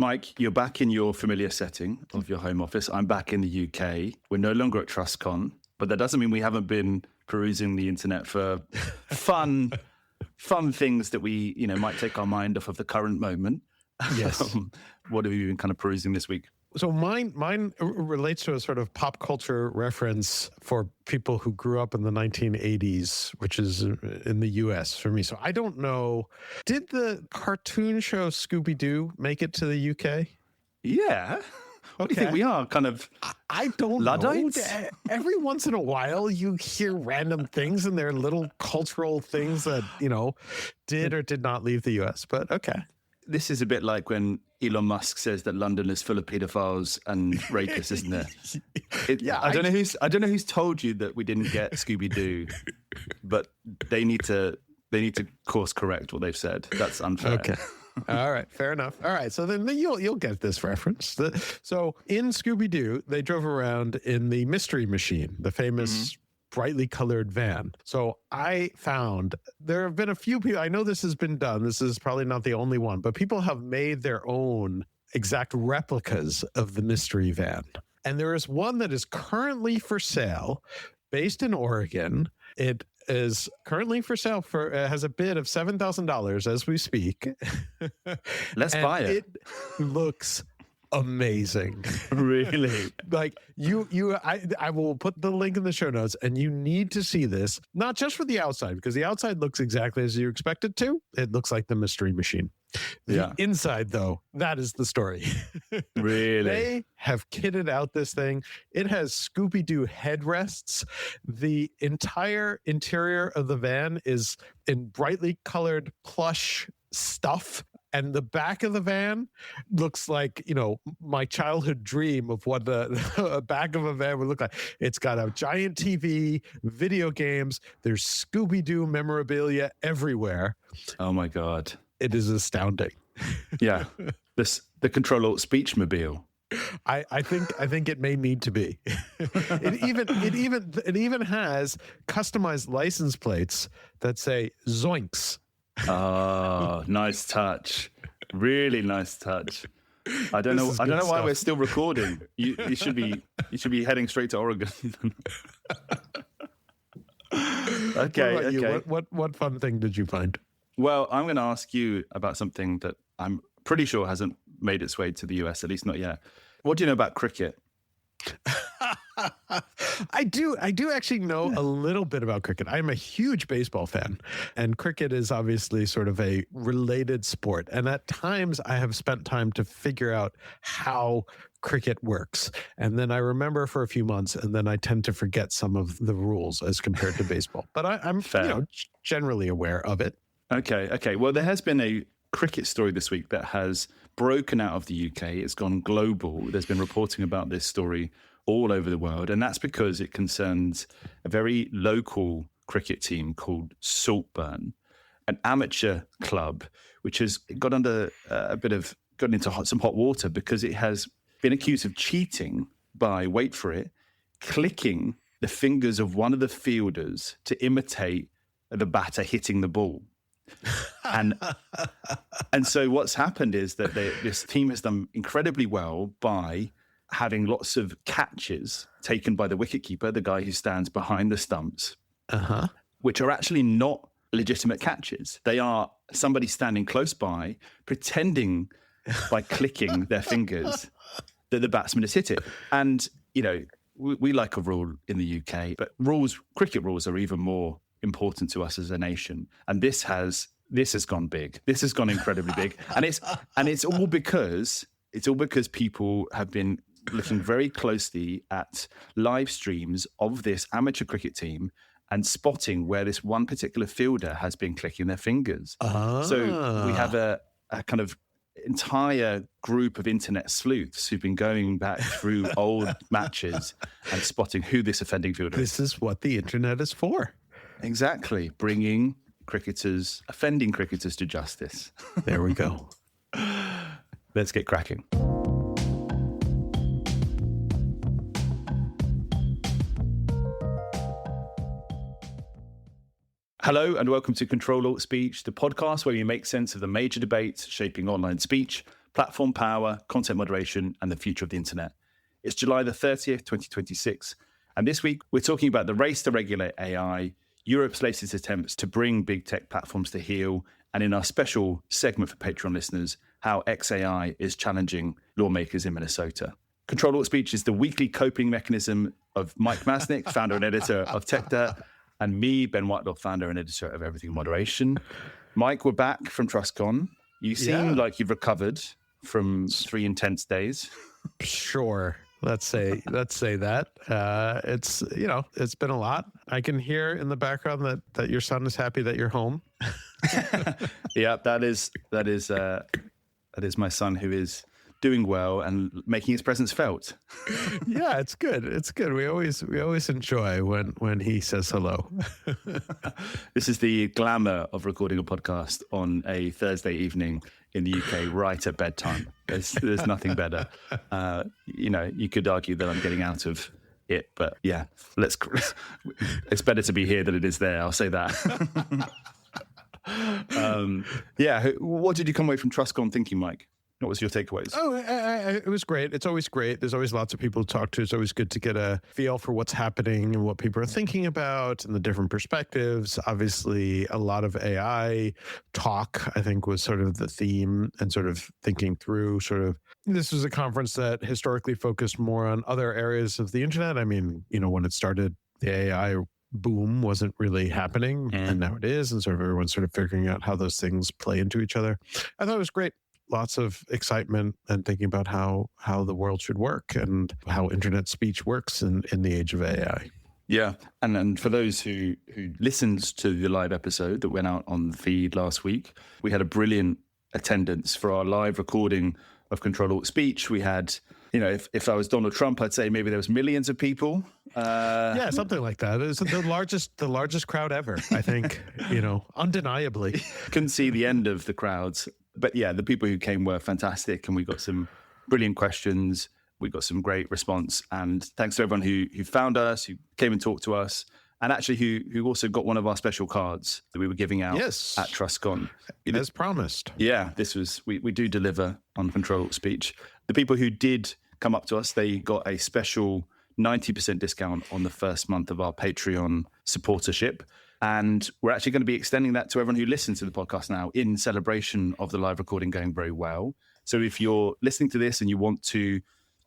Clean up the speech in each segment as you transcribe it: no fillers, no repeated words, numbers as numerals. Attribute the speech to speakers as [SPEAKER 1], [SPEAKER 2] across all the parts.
[SPEAKER 1] Mike, you're back in your familiar setting of your home office. I'm back in the UK. We're no longer at TrustCon, but that doesn't mean we haven't been perusing the internet for fun things that we, might take our mind off of the current moment.
[SPEAKER 2] Yes.
[SPEAKER 1] What have you been kind of perusing this week?
[SPEAKER 2] So mine relates to a sort of pop culture reference for people who grew up in the 1980s, which is in the US for me. So I don't know, did the cartoon show Scooby-Doo make it to the UK?
[SPEAKER 1] Yeah. What do you think we are? Kind of
[SPEAKER 2] I don't
[SPEAKER 1] Luddites?
[SPEAKER 2] know. Every once in a while you hear random things and they're little cultural things that, did or did not leave the US, but okay.
[SPEAKER 1] This is a bit like when Elon Musk says that London is full of pedophiles and rapists, isn't it? I don't know who's told you that we didn't get Scooby-Doo, but they need to course correct what they've said. That's unfair.
[SPEAKER 2] Okay. All right, fair enough. All right, so then you'll get this reference. So in Scooby-Doo, they drove around in the Mystery Machine, the famous brightly colored van. So I found there have been a few people, I know this has been done, this is probably not the only one, but people have made their own exact replicas of the mystery van. And there is one that is currently for sale, based in Oregon. It is currently for sale has a bid of $7,000 as we speak.
[SPEAKER 1] Let's buy it.
[SPEAKER 2] It looks amazing.
[SPEAKER 1] Really?
[SPEAKER 2] Like I will put the link in the show notes, and you need to see this, not just for the outside, because the outside looks exactly as you expect it to. It looks like the Mystery Machine. The inside, though, that is the story.
[SPEAKER 1] Really?
[SPEAKER 2] They have kitted out this thing. It has Scooby-Doo headrests. The entire interior of the van is in brightly colored plush stuff. And the back of the van looks like, my childhood dream of what the back of a van would look like. It's got a giant TV, video games. There's Scooby-Doo memorabilia everywhere.
[SPEAKER 1] Oh, my God.
[SPEAKER 2] It is astounding.
[SPEAKER 1] Yeah. The Ctrl-Alt-Speech mobile.
[SPEAKER 2] I think it may need to be. It even has customized license plates that say Zoinks.
[SPEAKER 1] Oh, nice touch. Really nice touch. I don't know why we're still recording. You should be heading straight to Oregon. Okay.
[SPEAKER 2] What fun thing did you find?
[SPEAKER 1] Well, I'm going to ask you about something that I'm pretty sure hasn't made its way to the US, at least not yet. What do you know about cricket?
[SPEAKER 2] I do actually know a little bit about cricket. I'm a huge baseball fan, and cricket is obviously sort of a related sport. And at times I have spent time to figure out how cricket works. And then I remember for a few months, and then I tend to forget some of the rules as compared to baseball. But I'm generally aware of it.
[SPEAKER 1] Okay. Well, there has been a cricket story this week that has broken out of the UK. It's gone global. There's been reporting about this story all over the world, and that's because it concerns a very local cricket team called Saltburn, an amateur club which has got into some hot water because it has been accused of cheating by, wait for it, clicking the fingers of one of the fielders to imitate the batter hitting the ball. And so what's happened is that this team has done incredibly well by having lots of catches taken by the wicketkeeper, the guy who stands behind the stumps, which are actually not legitimate catches. They are somebody standing close by, pretending by clicking their fingers that the batsman has hit it. And, we like a rule in the UK, but cricket rules are even more important to us as a nation. And this has gone big. This has gone incredibly big. And it's all because people have been looking very closely at live streams of this amateur cricket team and spotting where this one particular fielder has been clicking their fingers. So we have a kind of entire group of internet sleuths who've been going back through old matches and spotting who this offending fielder is.
[SPEAKER 2] This is what the internet is for.
[SPEAKER 1] Exactly. Bringing offending cricketers to justice.
[SPEAKER 2] There we go.
[SPEAKER 1] Let's get cracking. Hello and welcome to Ctrl-Alt-Speech, the podcast where we make sense of the major debates shaping online speech, Platform Power, Content Moderation, and the Future of the Internet. It's July the 30th, 2026. And this week, we're talking about the race to regulate AI, Europe's latest attempts to bring big tech platforms to heel, and in our special segment for Patreon listeners, how XAI is challenging lawmakers in Minnesota. Ctrl-Alt-Speech is the weekly coping mechanism of Mike Masnick, founder and editor of TechDirt, and me, Ben Whitelaw, founder and editor of Everything Moderation. Mike, we're back from TrustCon. You seem like you've recovered from 3 intense days.
[SPEAKER 2] Sure. Let's say that. It's been a lot. I can hear in the background that your son is happy that you're home.
[SPEAKER 1] Yeah, that is my son, who is doing well and making his presence felt.
[SPEAKER 2] Yeah, it's good. It's good. We always enjoy when he says hello.
[SPEAKER 1] This is the glamour of recording a podcast on a Thursday evening in the UK, right at bedtime. There's nothing better. You could argue that I'm getting out of it, but yeah, it's better to be here than it is there. I'll say that. What did you come away from TrustCon thinking, Mike? What was your takeaways?
[SPEAKER 2] Oh, it was great. It's always great. There's always lots of people to talk to. It's always good to get a feel for what's happening and what people are thinking about and the different perspectives. Obviously, a lot of AI talk, I think, was sort of the theme, and sort of thinking through this was a conference that historically focused more on other areas of the internet. I mean, when it started, the AI boom wasn't really happening, and now it is, and sort of everyone's sort of figuring out how those things play into each other. I thought it was great. Lots of excitement and thinking about how the world should work and how internet speech works in the age of AI.
[SPEAKER 1] Yeah. And for those who listened to the live episode that went out on the feed last week, we had a brilliant attendance for our live recording of Ctrl-Alt-Speech. We had, if I was Donald Trump, I'd say maybe there was millions of people.
[SPEAKER 2] Yeah, something like that. It was the largest crowd ever, I think, undeniably.
[SPEAKER 1] Couldn't see the end of the crowds. But yeah, the people who came were fantastic, and we got some brilliant questions. We got some great response, and thanks to everyone who found us, who came and talked to us, and actually who also got one of our special cards that we were giving out at TrustCon.
[SPEAKER 2] As promised.
[SPEAKER 1] Yeah, this was we do deliver on Ctrl-Alt-Speech. The people who did come up to us, they got a special 90% discount on the first month of our Patreon supportership. And we're actually going to be extending that to everyone who listens to the podcast now in celebration of the live recording going very well. So if you're listening to this and you've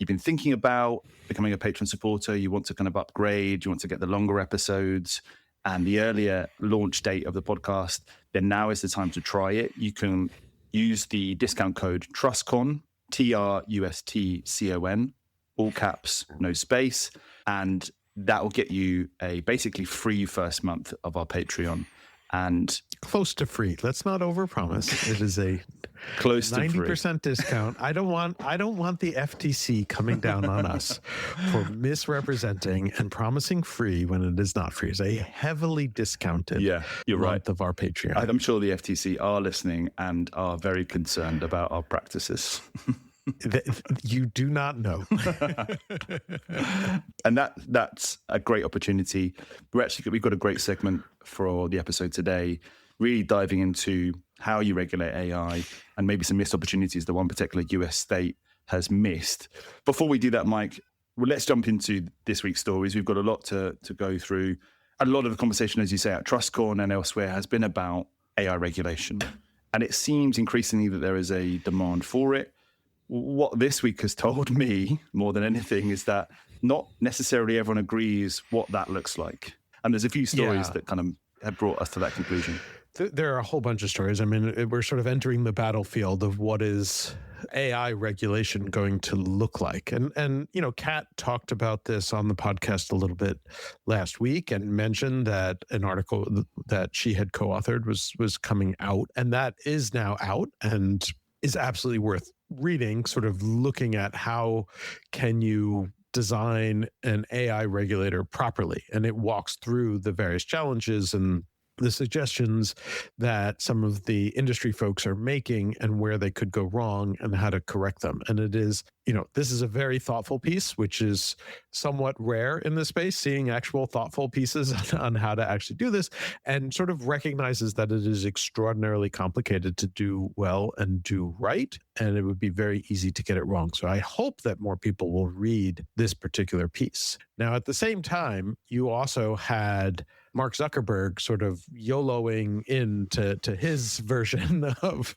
[SPEAKER 1] been thinking about becoming a Patreon supporter, you want to kind of upgrade, you want to get the longer episodes and the earlier launch date of the podcast, then now is the time to try it. You can use the discount code TRUSTCON, TRUSTCON, all caps, no space, and that will get you a basically free first month of our Patreon, and
[SPEAKER 2] close to free. Let's not overpromise. It is a
[SPEAKER 1] close to
[SPEAKER 2] 90% discount. I don't want the FTC coming down on us for misrepresenting and promising free when it is not free. It's a heavily discounted month of our Patreon.
[SPEAKER 1] I'm sure the FTC are listening and are very concerned about our practices.
[SPEAKER 2] You do not know.
[SPEAKER 1] And that's a great opportunity. We've got a great segment for the episode today, really diving into how you regulate AI and maybe some missed opportunities that one particular US state has missed. Before we do that, Mike, let's jump into this week's stories. We've got a lot to go through. A lot of the conversation, as you say, at TrustCon and elsewhere has been about AI regulation. And it seems increasingly that there is a demand for it. What this week has told me more than anything is that not necessarily everyone agrees what that looks like. And there's a few stories that kind of have brought us to that conclusion.
[SPEAKER 2] There are a whole bunch of stories. I mean, we're sort of entering the battlefield of what is AI regulation going to look like. And Kat talked about this on the podcast a little bit last week and mentioned that an article that she had co-authored was coming out, and that is now out and is absolutely worth reading, sort of looking at how can you design an AI regulator properly. And it walks through the various challenges and the suggestions that some of the industry folks are making and where they could go wrong and how to correct them. And it is, this is a very thoughtful piece, which is somewhat rare in this space, seeing actual thoughtful pieces on how to actually do this, and sort of recognizes that it is extraordinarily complicated to do well and do right. And it would be very easy to get it wrong. So I hope that more people will read this particular piece. Now, at the same time, you also had Mark Zuckerberg sort of YOLOing into his version of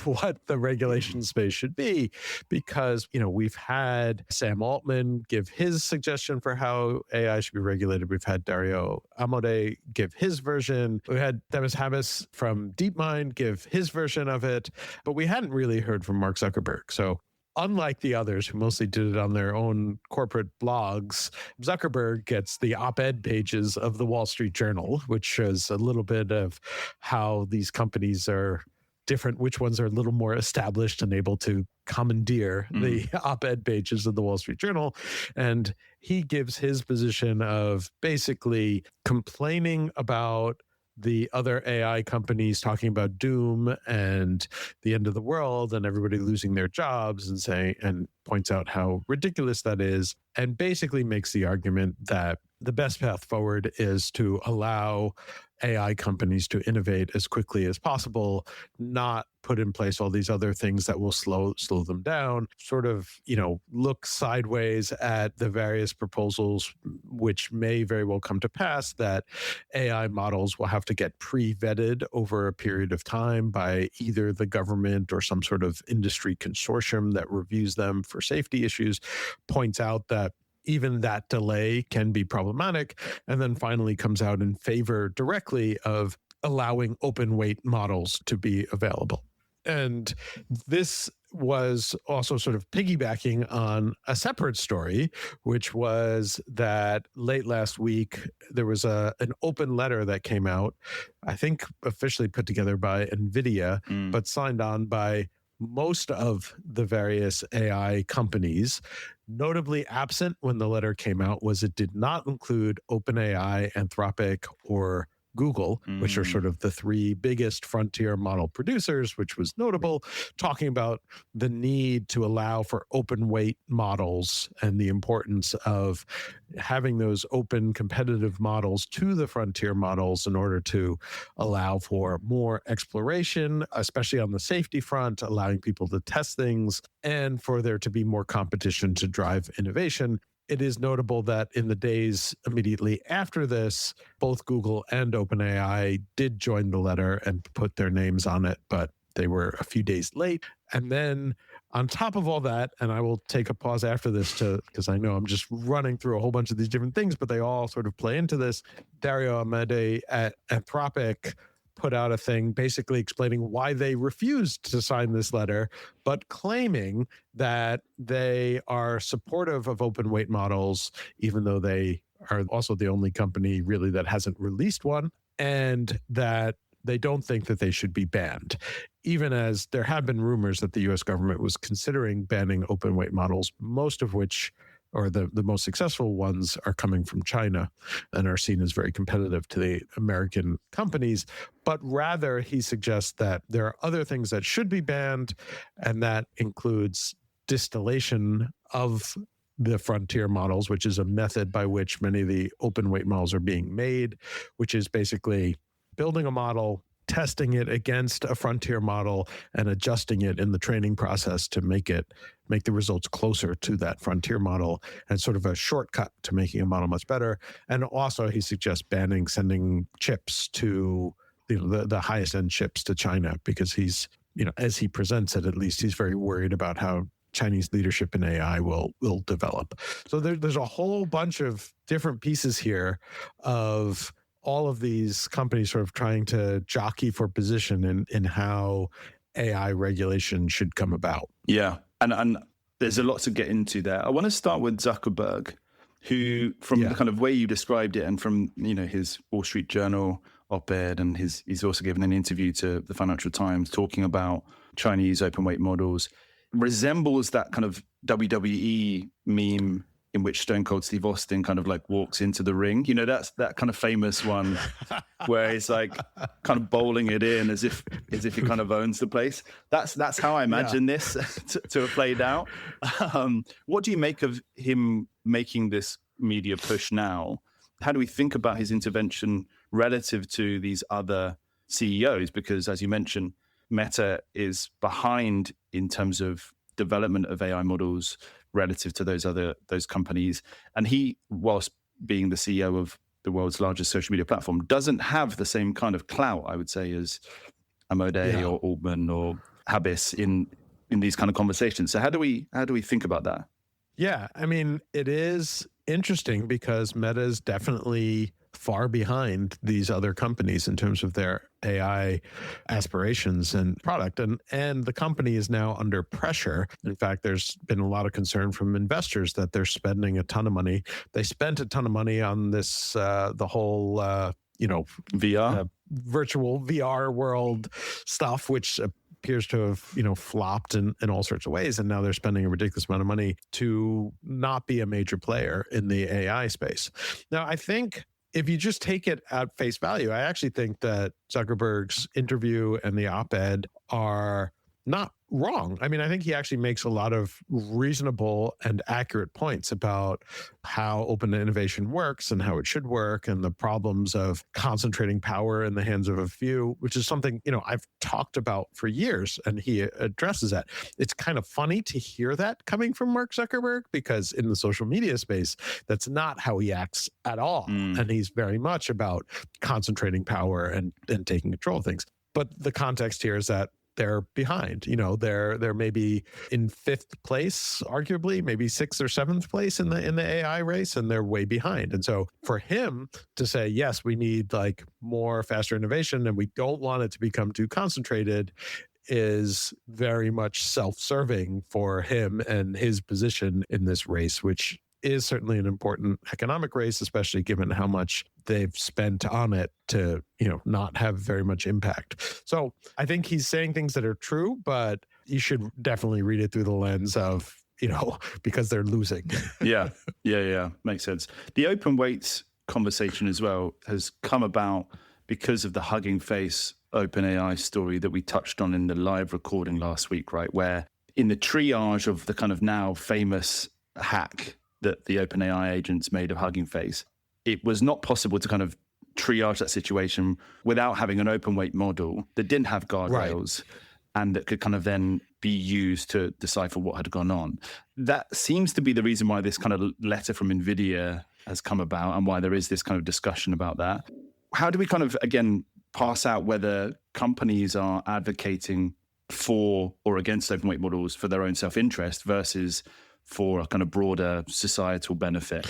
[SPEAKER 2] what the regulation space should be, because, we've had Sam Altman give his suggestion for how AI should be regulated. We've had Dario Amodei give his version. We had Demis Habbis from DeepMind give his version of it, but we hadn't really heard from Mark Zuckerberg. So unlike the others who mostly did it on their own corporate blogs, Zuckerberg gets the op-ed pages of the Wall Street Journal, which shows a little bit of how these companies are different, which ones are a little more established and able to commandeer the op-ed pages of the Wall Street Journal. And he gives his position of basically complaining about the other AI companies talking about doom and the end of the world and everybody losing their jobs, and points out how ridiculous that is, and basically makes the argument that the best path forward is to allow AI companies to innovate as quickly as possible, not put in place all these other things that will slow them down, sort of, look sideways at the various proposals, which may very well come to pass, that AI models will have to get pre-vetted over a period of time by either the government or some sort of industry consortium that reviews them for safety issues, points out that even that delay can be problematic, and then finally comes out in favor directly of allowing open weight models to be available. And this was also sort of piggybacking on a separate story, which was that late last week, there was an open letter that came out, I think officially put together by NVIDIA, but signed on by most of the various AI companies. Notably absent when the letter came out was it did not include OpenAI, Anthropic, or Google, which are sort of the three biggest frontier model producers, which was notable, talking about the need to allow for open weight models and the importance of having those open competitive models to the frontier models in order to allow for more exploration, especially on the safety front, allowing people to test things, and for there to be more competition to drive innovation. It is notable that in the days immediately after this, both Google and OpenAI did join the letter and put their names on it, but they were a few days late. And then on top of all that, and I will take a pause after this because I know I'm just running through a whole bunch of these different things, but they all sort of play into this. Dario Amodei at Anthropic put out a thing basically explaining why they refused to sign this letter, but claiming that they are supportive of open weight models, even though they are also the only company really that hasn't released one, and that they don't think that they should be banned, even as there have been rumors that the US government was considering banning open weight models, most of which, or the most successful ones, are coming from China and are seen as very competitive to the American companies. But rather, he suggests that there are other things that should be banned, and that includes distillation of the frontier models, which is a method by which many of the open weight models are being made, which is basically building a model, testing it against a frontier model, and adjusting it in the training process to make the results closer to that frontier model, and sort of a shortcut to making a model much better. And also he suggests banning sending chips to the highest end chips to China, because he's, as he presents it, at least he's very worried about how Chinese leadership in AI will develop. So there's a whole bunch of different pieces here of all of these companies sort of trying to jockey for position in how AI regulation should come about.
[SPEAKER 1] Yeah. And there's a lot to get into there. I want to start with Zuckerberg, who, from the kind of way you described it, and from his Wall Street Journal op-ed, and he's also given an interview to the Financial Times talking about Chinese open weight models, resembles that kind of WWE meme in which Stone Cold Steve Austin kind of like walks into the ring. You know, that's that kind of famous one where he's like kind of bowling it in as if he kind of owns the place. That's how I imagine this to have played out. What do you make of him making this media push now? How do we think about his intervention relative to these other CEOs? Because as you mentioned, Meta is behind in terms of development of AI models relative to those companies. And he, whilst being the CEO of the world's largest social media platform, doesn't have the same kind of clout, I would say, as Amodei or Altman or Habis in these kind of conversations. So how do we think about that?
[SPEAKER 2] Yeah, I mean, it is interesting because Meta is definitely far behind these other companies in terms of their AI aspirations and product. And the company is now under pressure. In fact, there's been a lot of concern from investors that they're spending a ton of money. They spent a ton of money on this, the whole,
[SPEAKER 1] VR?
[SPEAKER 2] Virtual VR world stuff, which appears to have, flopped in all sorts of ways. And now they're spending a ridiculous amount of money to not be a major player in the AI space. Now, I think if you just take it at face value, I actually think that Zuckerberg's interview and the op-ed are not wrong. I mean, I think he actually makes a lot of reasonable and accurate points about how open innovation works and how it should work and the problems of concentrating power in the hands of a few, which is something, I've talked about for years, and he addresses that. It's kind of funny to hear that coming from Mark Zuckerberg because in the social media space, that's not how he acts at all. And he's very much about concentrating power and taking control of things. But the context here is that they're behind. They're maybe in fifth place, arguably, maybe sixth or seventh place in the AI race, and they're way behind. And so for him to say, yes, we need like more faster innovation and we don't want it to become too concentrated is very much self-serving for him and his position in this race, which is certainly an important economic race, especially given how much they've spent on it to, not have very much impact. So I think he's saying things that are true, but you should definitely read it through the lens of, because they're losing.
[SPEAKER 1] Yeah. Makes sense. The open weights conversation as well has come about because of the Hugging Face OpenAI story that we touched on in the live recording last week, right? Where in the triage of the kind of now famous hack that the OpenAI agents made of Hugging Face, it was not possible to kind of triage that situation without having an open weight model that didn't have guardrails and that could kind of then be used to decipher what had gone on. That seems to be the reason why this kind of letter from NVIDIA has come about and why there is this kind of discussion about that. How do we kind of, again, parse out whether companies are advocating for or against open weight models for their own self-interest versus for a kind of broader societal benefit?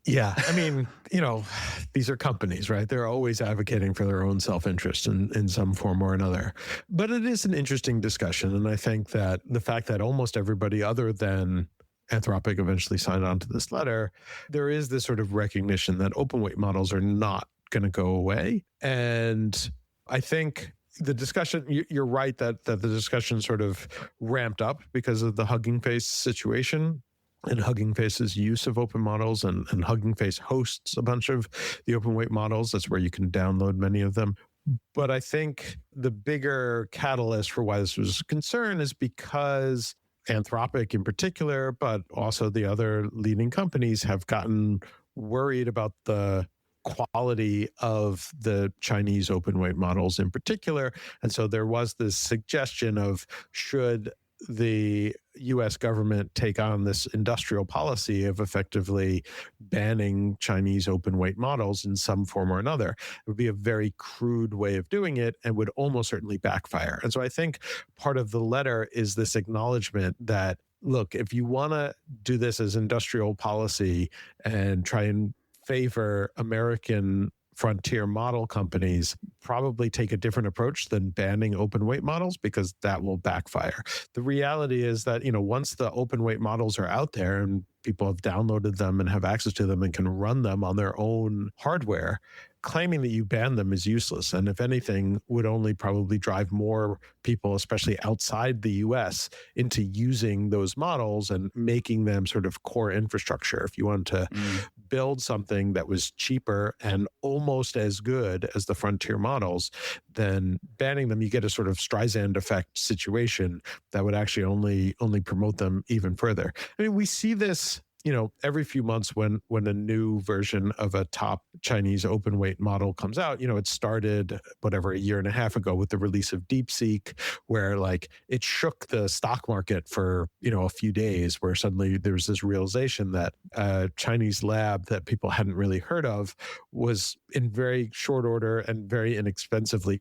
[SPEAKER 2] Yeah. I mean, these are companies, right? They're always advocating for their own self-interest in some form or another. But it is an interesting discussion. And I think that the fact that almost everybody other than Anthropic eventually signed on to this letter, there is this sort of recognition that open weight models are not going to go away. And I think the discussion, you're right that the discussion sort of ramped up because of the Hugging Face situation and Hugging Face's use of open models, and Hugging Face hosts a bunch of the open weight models. That's where you can download many of them. But I think the bigger catalyst for why this was a concern is because Anthropic in particular, but also the other leading companies have gotten worried about the quality of the Chinese open weight models in particular. And so there was this suggestion of, should the US government take on this industrial policy of effectively banning Chinese open weight models in some form or another? It would be a very crude way of doing it and would almost certainly backfire. And so I think part of the letter is this acknowledgement that, look, if you want to do this as industrial policy and try and favor American frontier model companies, probably take a different approach than banning open weight models, because that will backfire. The reality is that, once the open weight models are out there and people have downloaded them and have access to them and can run them on their own hardware, claiming that you ban them is useless. And if anything, would only probably drive more people, especially outside the US, into using those models and making them sort of core infrastructure. If you want to build something that was cheaper and almost as good as the frontier models, then banning them, you get a sort of Streisand effect situation that would actually only promote them even further. I mean, we see this, every few months when a new version of a top Chinese open weight model comes out. It started a year and a half ago with the release of DeepSeek, where like it shook the stock market for a few days, where suddenly there was this realization that a Chinese lab that people hadn't really heard of was in very short order and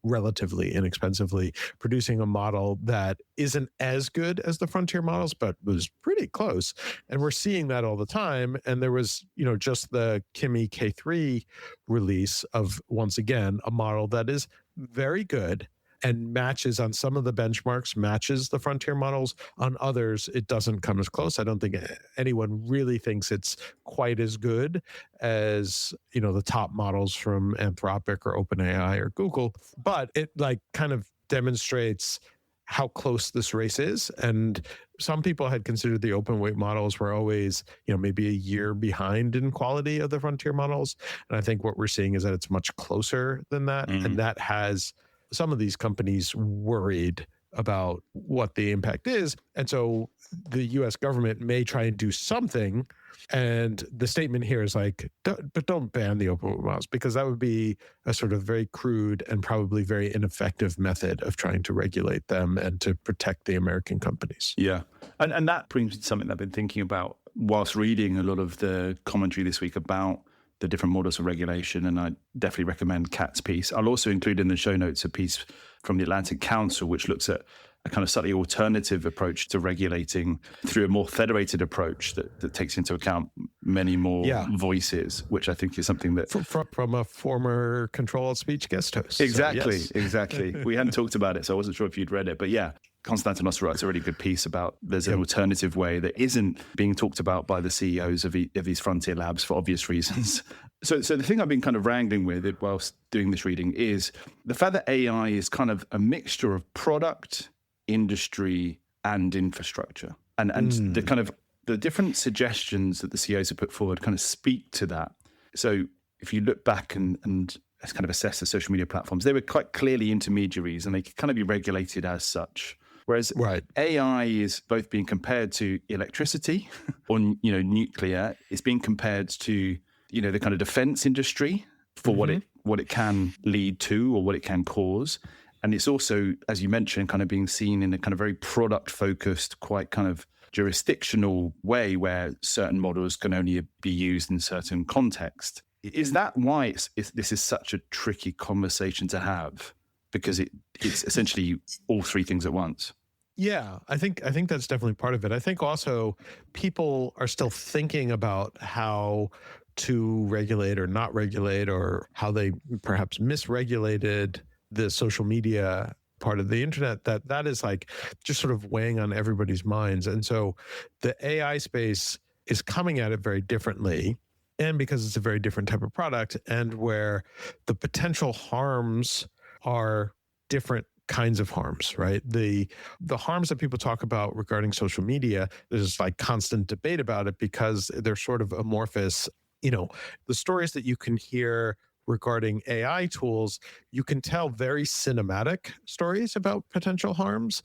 [SPEAKER 2] relatively inexpensively producing a model that isn't as good as the frontier models, but was pretty close. And we're seeing that all the time. And there was, just the Kimi K3 release of, once again, a model that is very good and matches on some of the benchmarks, matches the frontier models. On others, it doesn't come as close. I don't think anyone really thinks it's quite as good as, the top models from Anthropic or OpenAI or Google, but it like kind of demonstrates how close this race is. And some people had considered the open weight models were always, maybe a year behind in quality of the frontier models. And I think what we're seeing is that it's much closer than that. And that has some of these companies worried about what the impact is. And so the US government may try and do something. And the statement here is like, but don't ban the open weight models, because that would be a sort of very crude and probably very ineffective method of trying to regulate them and to protect the American companies.
[SPEAKER 1] Yeah. And that brings me to something that I've been thinking about whilst reading a lot of the commentary this week about the different models of regulation. And I definitely recommend Kat's piece. I'll also include in the show notes a piece from the Atlantic Council, which looks at a kind of slightly alternative approach to regulating through a more federated approach that takes into account many more voices, which I think is something that...
[SPEAKER 2] From a former Ctrl-Alt-Speech guest host.
[SPEAKER 1] Exactly,
[SPEAKER 2] so, yes.
[SPEAKER 1] Exactly. We hadn't talked about it, so I wasn't sure if you'd read it. But yeah, Konstantinos writes a really good piece about there's an alternative way that isn't being talked about by the CEOs of these frontier labs for obvious reasons. So the thing I've been kind of wrangling with whilst doing this reading is the fact that AI is kind of a mixture of product, industry, and infrastructure. And the kind of the different suggestions that the CEOs have put forward kind of speak to that. So if you look back and kind of assess the social media platforms, they were quite clearly intermediaries and they could kind of be regulated as such. Whereas AI is both being compared to electricity or, nuclear. It's being compared to, the kind of defense industry for what it can lead to or what it can cause. And it's also, as you mentioned, kind of being seen in a kind of very product-focused, quite kind of jurisdictional way where certain models can only be used in certain context. Is that why this is such a tricky conversation to have? Because it's essentially all three things at once.
[SPEAKER 2] Yeah, I think that's definitely part of it. I think also people are still thinking about how to regulate or not regulate, or how they perhaps misregulated the social media part of the internet. That is like just sort of weighing on everybody's minds. And so the AI space is coming at it very differently. And because it's a very different type of product, and where the potential harms are different kinds of harms, right? The harms that people talk about regarding social media, there's like constant debate about it because they're sort of amorphous. The stories that you can hear regarding AI tools, you can tell very cinematic stories about potential harms.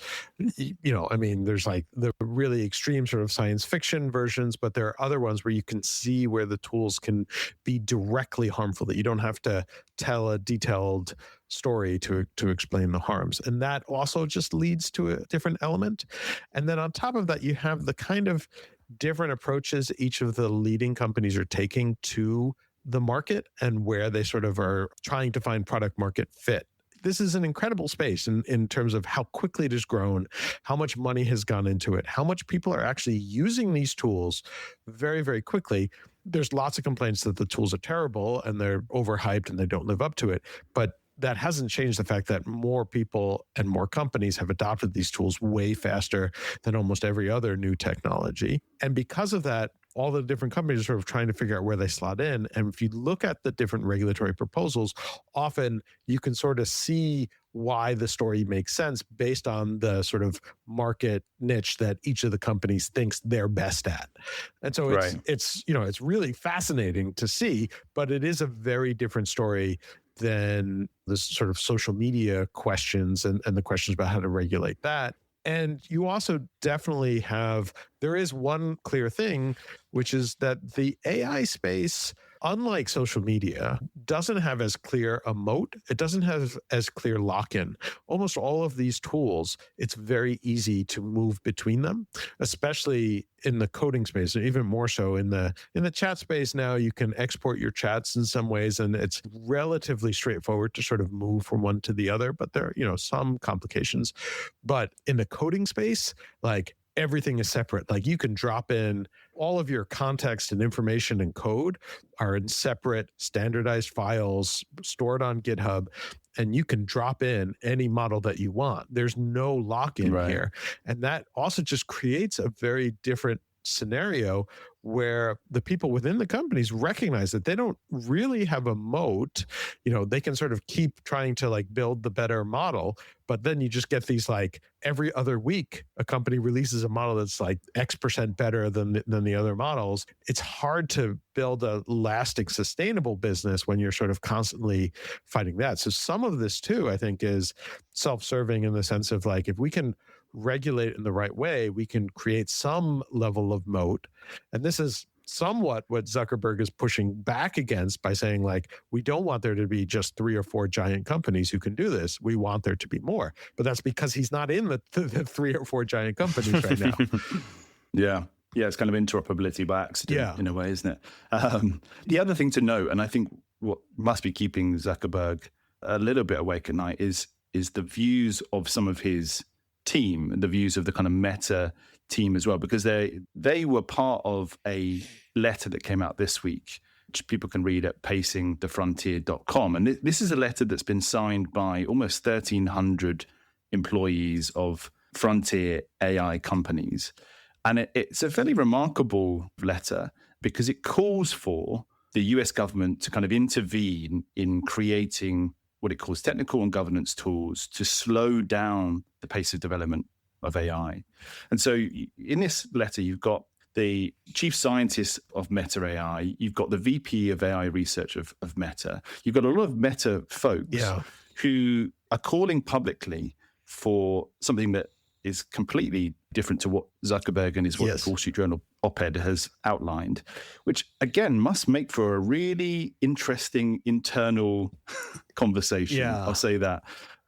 [SPEAKER 2] There's like the really extreme sort of science fiction versions, but there are other ones where you can see where the tools can be directly harmful, that you don't have to tell a detailed story to explain the harms. And that also just leads to a different element. And then on top of that, you have the kind of different approaches each of the leading companies are taking to the market and where they sort of are trying to find product market fit. This is an incredible space in terms of how quickly it has grown, how much money has gone into it, how much people are actually using these tools very, very quickly. There's lots of complaints that the tools are terrible and they're overhyped and they don't live up to it. But that hasn't changed the fact that more people and more companies have adopted these tools way faster than almost every other new technology. And because of that, all the different companies are sort of trying to figure out where they slot in. And if you look at the different regulatory proposals, often you can sort of see why the story makes sense based on the sort of market niche that each of the companies thinks they're best at. And so it's really fascinating to see, but it is a very different story than the sort of social media questions and the questions about how to regulate that. And you also definitely there is one clear thing, which is that the AI space, unlike social media, doesn't have as clear a moat. It doesn't have as clear lock-in. Almost all of these tools, it's very easy to move between them, especially in the coding space, and even more so in the chat space. Now you can export your chats in some ways, and it's relatively straightforward to sort of move from one to the other, but there are, some complications. But in the coding space, like, everything is separate. Like, you can drop in all of your context and information and code are in separate standardized files stored on GitHub, and you can drop in any model that you want. There's no lock-in here. And that also just creates a very different scenario where the people within the companies recognize that they don't really have a moat. They can sort of keep trying to like build the better model, but then you just get these, like, every other week a company releases a model that's like X% better than the other models. It's hard to build a lasting, sustainable business when you're sort of constantly fighting that. So some of this too, I think, is self-serving in the sense of, like, if we can regulate in the right way, we can create some level of moat. And this is somewhat what Zuckerberg is pushing back against by saying, like, we don't want there to be just 3 or 4 giant companies who can do this. We want there to be more. But that's because he's not in the 3 or 4 giant companies right now.
[SPEAKER 1] Yeah, it's kind of interoperability by accident in a way, isn't it? The other thing to note, and I think what must be keeping Zuckerberg a little bit awake at night, is the views of some of his team, the views of the kind of Meta team as well, because they were part of a letter that came out this week, which people can read at pacingthefrontier.com. And this is a letter that's been signed by almost 1,300 employees of frontier AI companies. And it's a fairly remarkable letter because it calls for the US government to kind of intervene in creating what it calls technical and governance tools to slow down the pace of development of AI. And so in this letter, you've got the chief scientist of Meta AI, you've got the VP of AI research of Meta, you've got a lot of Meta folks who are calling publicly for something that is completely different to what Zuckerberg and his Wall Street Journal op-ed has outlined, which again must make for a really interesting internal conversation. I'll say that.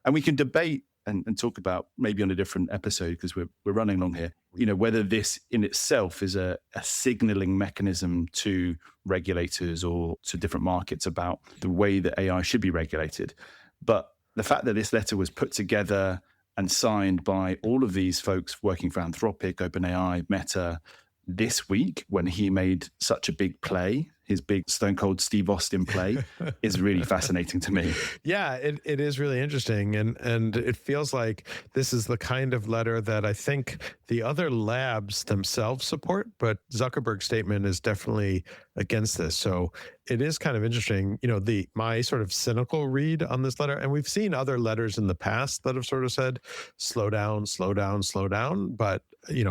[SPEAKER 1] And we can debate and talk about maybe on a different episode, because we're running along here, whether this in itself is a signaling mechanism to regulators or to different markets about the way that AI should be regulated. But the fact that this letter was put together and signed by all of these folks working for Anthropic, OpenAI, Meta, this week when he made such a big play, his big Stone Cold Steve Austin play, is really fascinating to me.
[SPEAKER 2] Yeah, it is really interesting. And it feels like this is the kind of letter that I think the other labs themselves support, but Zuckerberg's statement is definitely against this. So it is kind of interesting, my sort of cynical read on this letter, and we've seen other letters in the past that have sort of said, slow down, slow down, slow down. But, a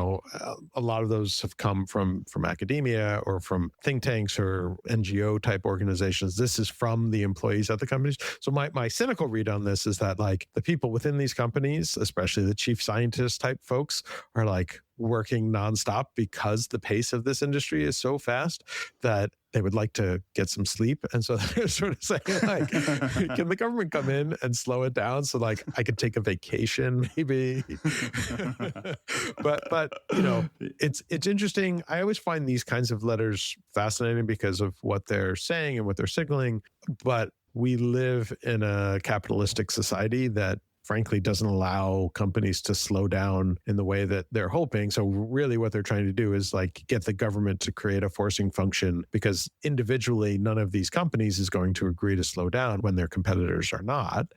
[SPEAKER 2] lot of those have come from academia or from think tanks or NGO type organizations. This is from the employees at the companies. So my cynical read on this is that, like, the people within these companies, especially the chief scientist type folks, are like working nonstop because the pace of this industry is so fast that they would like to get some sleep. And so they're sort of saying, like, can the government come in and slow it down so, like, I could take a vacation maybe? but it's interesting. I always find these kinds of letters fascinating because of what they're saying and what they're signaling. But we live in a capitalistic society that frankly doesn't allow companies to slow down in the way that they're hoping. So really what they're trying to do is like get the government to create a forcing function, because individually none of these companies is going to agree to slow down when their competitors are not.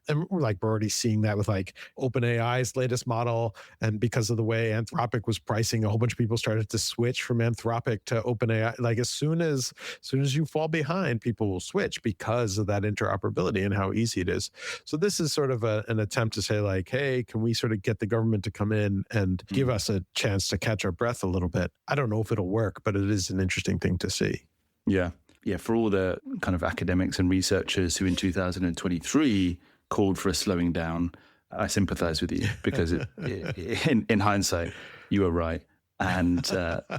[SPEAKER 2] And we're already seeing that with like OpenAI's latest model. And because of the way Anthropic was pricing, a whole bunch of people started to switch from Anthropic to OpenAI. Like as soon as you fall behind, people will switch because of that interoperability and how easy it is. So this is sort of an attempt to say like, hey, can we sort of get the government to come in and give us a chance to catch our breath a little bit? I don't know if it'll work, but it is an interesting thing to see.
[SPEAKER 1] Yeah. Yeah. For all the kind of academics and researchers who in 2023 called for a slowing down, I sympathize with you, because in hindsight, you were right. And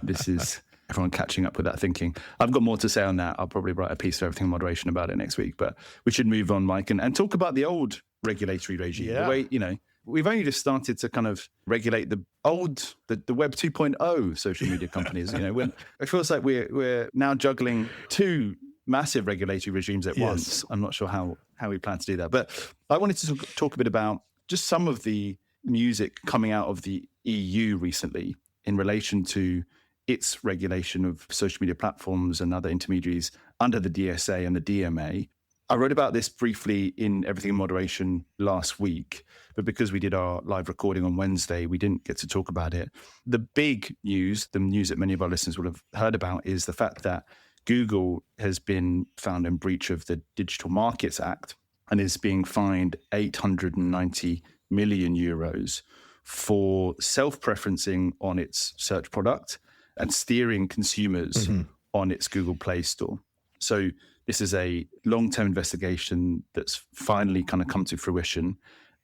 [SPEAKER 1] this is everyone catching up with that thinking. I've got more to say on that. I'll probably write a piece for Everything in Moderation about it next week. But we should move on, Mike, and talk about the old regulatory regime.
[SPEAKER 2] Yeah.
[SPEAKER 1] The way, we've only just started to kind of regulate the Web 2.0 social media companies. When it feels like we're now juggling two massive regulatory regimes at once. I'm not sure how we plan to do that. But I wanted to talk a bit about just some of the music coming out of the EU recently in relation to its regulation of social media platforms and other intermediaries under the DSA and the DMA. I wrote about this briefly in Everything in Moderation last week, but because we did our live recording on Wednesday, we didn't get to talk about it. The big news, the news that many of our listeners would have heard about, is the fact that Google has been found in breach of the Digital Markets Act and is being fined 890 million euros for self-preferencing on its search product and steering consumers on its Google Play Store. So this is a long-term investigation that's finally kind of come to fruition,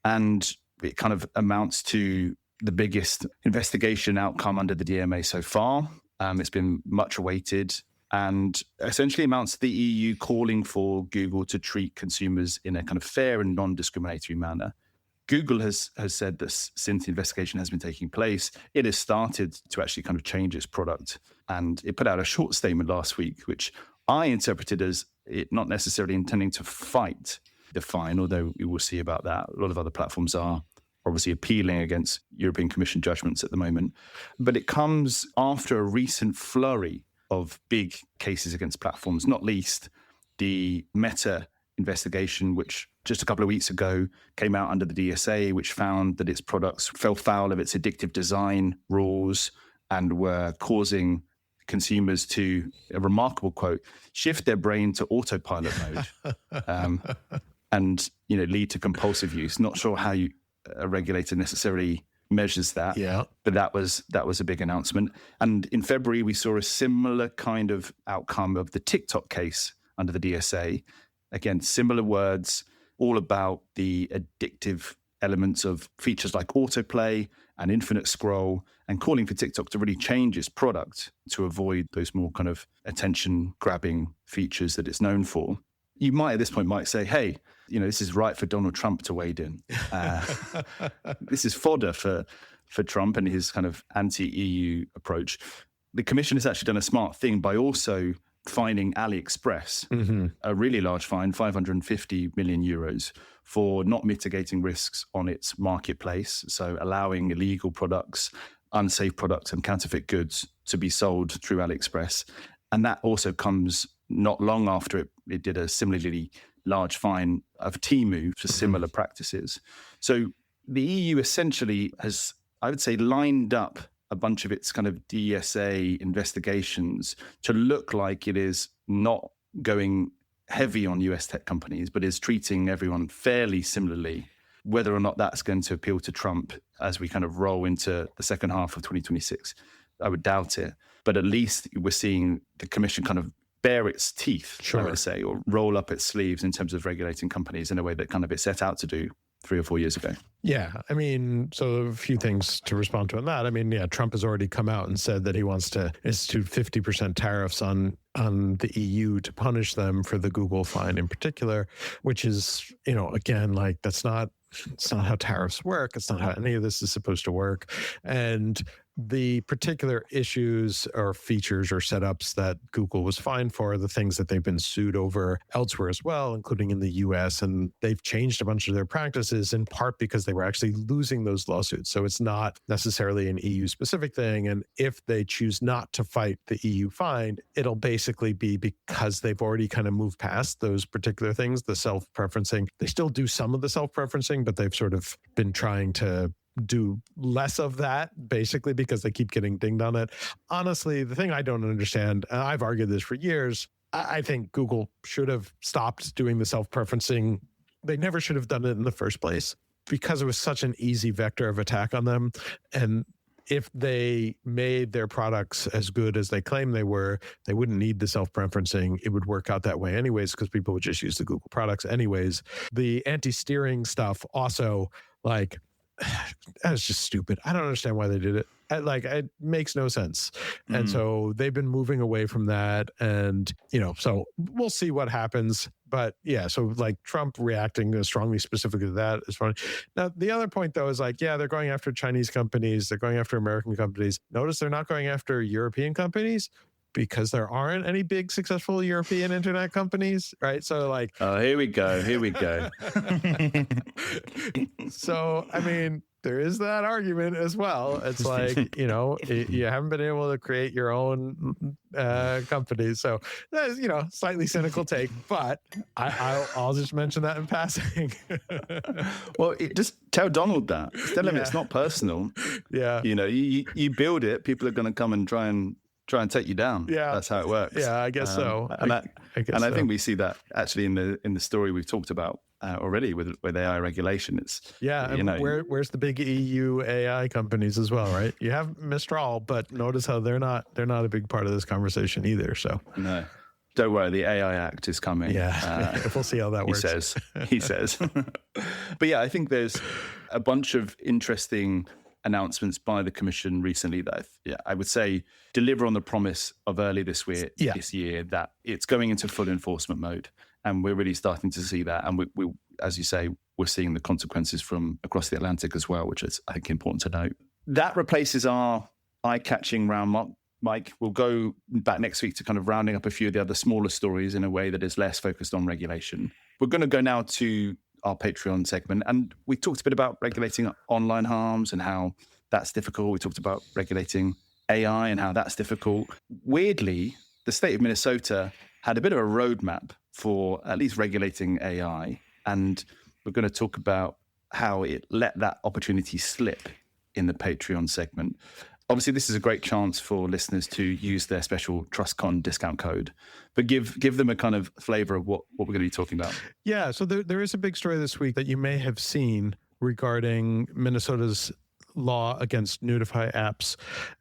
[SPEAKER 1] and it kind of amounts to the biggest investigation outcome under the DMA so far. It's been much awaited, and essentially amounts to the EU calling for Google to treat consumers in a kind of fair and non-discriminatory manner. Google has said that since the investigation has been taking place, it has started to actually kind of change its product. And it put out a short statement last week, which I interpreted as it not necessarily intending to fight the fine, although we will see about that. A lot of other platforms are obviously appealing against European Commission judgments at the moment. But it comes after a recent flurry of big cases against platforms, not least the Meta investigation, which just a couple of weeks ago came out under the DSA, which found that its products fell foul of its addictive design rules and were causing consumers to, a remarkable quote, shift their brain to autopilot mode and lead to compulsive use. Not sure how a regulator necessarily measures that, but that was a big announcement. And in February, we saw a similar kind of outcome of the TikTok case under the DSA. Again, similar words, all about the addictive elements of features like autoplay and infinite scroll, and calling for TikTok to really change its product to avoid those more kind of attention-grabbing features that it's known for. You might at this point say, hey, this is right for Donald Trump to wade in. This is fodder for Trump and his kind of anti-EU approach. The Commission has actually done a smart thing by also fining AliExpress, a really large fine, 550 million euros, for not mitigating risks on its marketplace. So allowing illegal products, unsafe products and counterfeit goods to be sold through AliExpress. And that also comes not long after it did a similarly large fine of Temu for similar practices. So the EU essentially has, I would say, lined up a bunch of its kind of DSA investigations to look like it is not going heavy on US tech companies, but is treating everyone fairly similarly. Whether or not that's going to appeal to Trump as we kind of roll into the second half of 2026, I would doubt it. But at least we're seeing the Commission kind of bare its teeth, I would say, or roll up its sleeves in terms of regulating companies in a way that kind of it set out to do 3 or 4 years ago.
[SPEAKER 2] Yeah. I mean, so a few things to respond to on that. I mean, Trump has already come out and said that he wants to institute 50% tariffs on the EU to punish them for the Google fine in particular, which is, again, it's not how tariffs work. It's not how any of this is supposed to work. And the particular issues or features or setups that Google was fined for are the things that they've been sued over elsewhere as well, including in the US. And they've changed a bunch of their practices in part because they were actually losing those lawsuits. So it's not necessarily an EU specific thing. And if they choose not to fight the EU fine, it'll basically be because they've already kind of moved past those particular things, the self-preferencing. They still do some of the self-preferencing, but they've sort of been trying to do less of that, basically because they keep getting dinged on it. Honestly, the thing I don't understand, and I've argued this for years, I think Google should have stopped doing the self-preferencing. They never should have done it in the first place because it was such an easy vector of attack on them. And if they made their products as good as they claim they were, they wouldn't need the self-preferencing. It would work out that way anyways because people would just use the Google products anyways. The anti-steering stuff also, like, that's just stupid. I don't understand why they did it. It makes no sense. And so they've been moving away from that. And, so we'll see what happens. But yeah, so like Trump reacting strongly specifically to that is funny. Now, the other point, though, is they're going after Chinese companies. They're going after American companies. Notice they're not going after European companies because there aren't any big successful European internet companies, right? So
[SPEAKER 1] oh, here we go.
[SPEAKER 2] So, I mean, there is that argument as well. It's you haven't been able to create your own company. So that's, slightly cynical take, but I'll just mention that in passing.
[SPEAKER 1] Well, just tell Donald that. Tell him it's not personal.
[SPEAKER 2] Yeah.
[SPEAKER 1] You build it, people are going to come and try and take you down.
[SPEAKER 2] Yeah,
[SPEAKER 1] that's how it works.
[SPEAKER 2] Yeah, I guess so.
[SPEAKER 1] I think we see that actually in the story we've talked about already with AI regulation. It's where's the big EU AI companies as well, right? You have Mistral, but notice how they're not a big part of this conversation either. So no. Don't worry, the AI Act is coming.
[SPEAKER 2] Yeah, we'll see how that works.
[SPEAKER 1] He says. But yeah, I think there's a bunch of interesting announcements by the Commission recently that I would say deliver on the promise of early this year that it's going into full enforcement mode. And we're really starting to see that. And we as you say, we're seeing the consequences from across the Atlantic as well, which is, I think, important to note. That replaces our eye-catching round, Mike. We'll go back next week to kind of rounding up a few of the other smaller stories in a way that is less focused on regulation. We're going to go now to our Patreon segment. And we talked a bit about regulating online harms and how that's difficult. We talked about regulating AI and how that's difficult. Weirdly, the state of Minnesota had a bit of a roadmap for at least regulating AI. And we're going to talk about how it let that opportunity slip in the Patreon segment. Obviously, this is a great chance for listeners to use their special TrustCon discount code, but give them a kind of flavor of what we're going to be talking about.
[SPEAKER 2] Yeah, so there is a big story this week that you may have seen regarding Minnesota's law against Nudify apps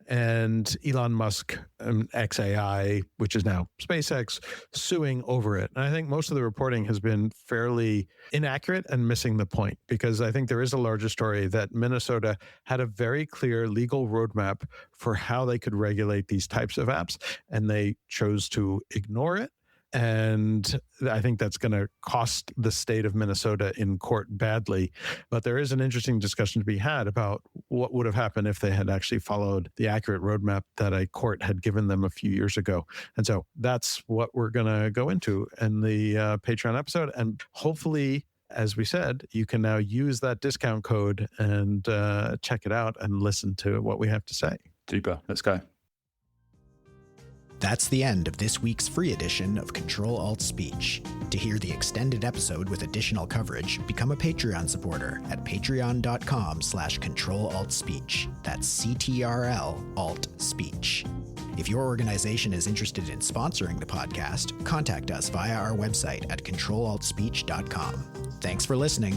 [SPEAKER 2] and Elon Musk and XAI, which is now SpaceX, suing over it. And I think most of the reporting has been fairly inaccurate and missing the point, because I think there is a larger story that Minnesota had a very clear legal roadmap for how they could regulate these types of apps, and they chose to ignore it. And I think that's going to cost the state of Minnesota in court badly. But there is an interesting discussion to be had about what would have happened if they had actually followed the accurate roadmap that a court had given them a few years ago. And so that's what we're going to go into in the Patreon episode. And hopefully, as we said, you can now use that discount code and check it out and listen to what we have to say.
[SPEAKER 1] Super. Let's go.
[SPEAKER 3] That's the end of this week's free edition of Ctrl-Alt-Speech. To hear the extended episode with additional coverage, become a Patreon supporter at patreon.com/Ctrl-Alt-Speech. That's CTRL-Alt-Speech. If your organization is interested in sponsoring the podcast, contact us via our website at Ctrl-Alt-Speech.com. Thanks for listening.